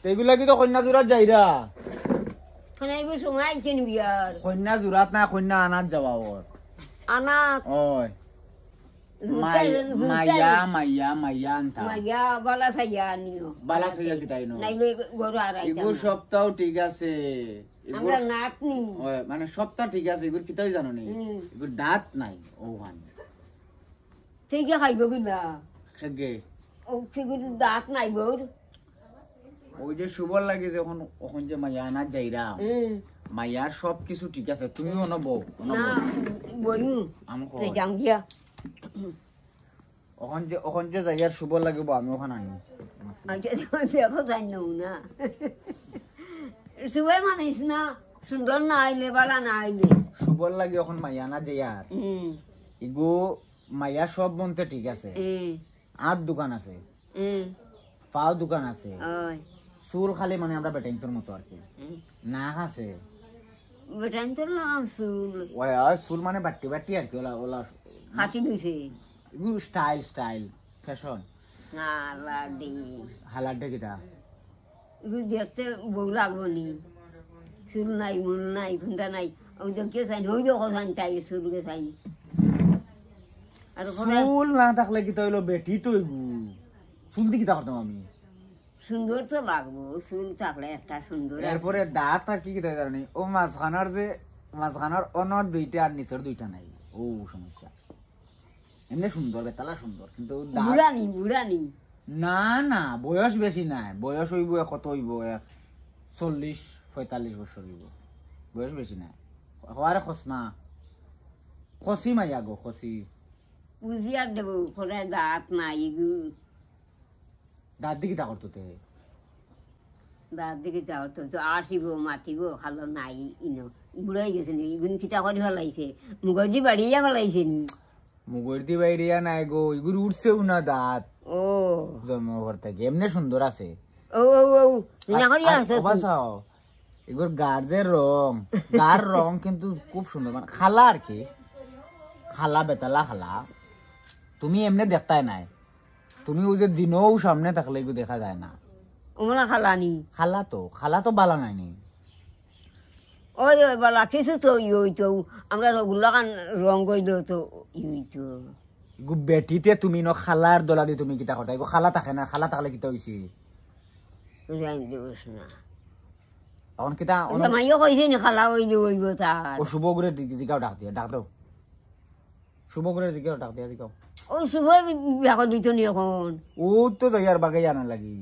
এগুলা কি তো কন্যা জোড়াত যাইরা খানাইব সময় আইছেন বিয়ার কন্যা জোড়াত না কন্যা আনাত যাওয়া ওর আনা ওই মাইয়া মাইয়া মাইয়া আনতা মাইয়া বালা সাইয়া নিও বালা সাইয়া কিতাই নো নাইলে গরু আর এগুর সপ্তাহ ঠিক আছে আমরা নাতনি ওই মানে সপ্তাহ ঠিক আছে এগুর কিতাই জানো নি এগুর দাঁত নাই ও হান ঠিক খাইব কিনা খেগে ও ফিগুর দাঁত নাই গর ওই যে সুবল লাগে যখন ওখান যে মাইয়া আনাত যাইরা মাইয়ার সব কিছু ঠিক আছে তুমি অনবো না বইম আমি যাম গিয়া ওখান যে যাইয়ার সুবল লাগিব আমি ওখানে আনি আচ্ছা দেখো জানি না সুবাই মানিস না সুন্দর না আইলে বালা না আইলে সুবল লাগে ওখান মাইয়া না যাইয়ার ইগো মাইয়া সব বনতে ঠিক আছে আর দোকান আছে পাও দোকান আছে চুল খালি মানে আমরা বেটাইন্তর মতো আর কি নাক আছে বেটাইন্তর লাগাম চুল ওই চুল মানে বাটি বাটি আর কি ওলা ওলা খাটি দিছে এগুলো স্টাইল স্টাইল ফ্যাশন না লাডি হালাডে কিটা এগুলো দেখতে বউ লাগবো নি চুল নাই মন নাই ঘুন্টা নাই ওই তো কে চাই ওই তো কথা চাই চুলকে চাই আর চুল না থাকলে কি তো হইলো বেটি তো চুল দি কিটা করতাম আমি সুন্দর তো লাগবো চুল থাকলে একটা সুন্দর এরপরে দাঁত আর কি কিটা জানি ও মাঝখানার অনর দুইটা আর নিচের দুইটা নাই ও সমস্যা এমনি সুন্দর বেতালা সুন্দর কিন্তু বুড়ানি না না বয়স বেশি নাই বয়স হইব কত হইব 40-45 বছর হইব বয়স বেশি নাই হওয়ারে খসমা খসি মাইয়া গো খসি বুঝিয়ার দেবো পরে দাঁত নাই এগু দাঁত দিকে তা করতো তে দাঁত দিকে যাও তো আসিব মাতিব খালো নাই ইনো বুড়াই গেছে নি ইগুন কিতা করে ফেলাইছে মুগজি বাড়িয়া ফেলাইছে নি মুগরদি বাইরিয়া নাই গো এগুলো উঠছেও না দাঁত ও জন্মঘর থেকে এমনি সুন্দর আছে ও ও ও না করিয়া আছে বাসাও এগুর গার যে গার রং কিন্তু খুব সুন্দর মানে খালা আর কি খালা বেতালা খালা তুমি এমনি দেখতাই নাই তুমি ওই যে দিনও সামনে থাকলে এগুলো দেখা যায় না ওমলা খালানি খালা তো বালা নাই নি ওই ওই বলা কিছু তো ওই তো আমরা গুলাকান রং কই দিও তো ওই তো বেটিতে তুমি ন খালার দলা দি তুমি কিতা কথা খালা থাকে না খালা থাকলে কিতা হইছে জানি দেবস না এখন কিতা মাইও কইছে নি খালা ওই যে ওই গো তার ও শুভগুরে জিগাও ডাক দাও শুভগুরে জিগাও ডাক দিয়া জিগাও ও শুভ বিয়া করে দিত নি এখন ও তো যাইয়ার বাগে জানা লাগি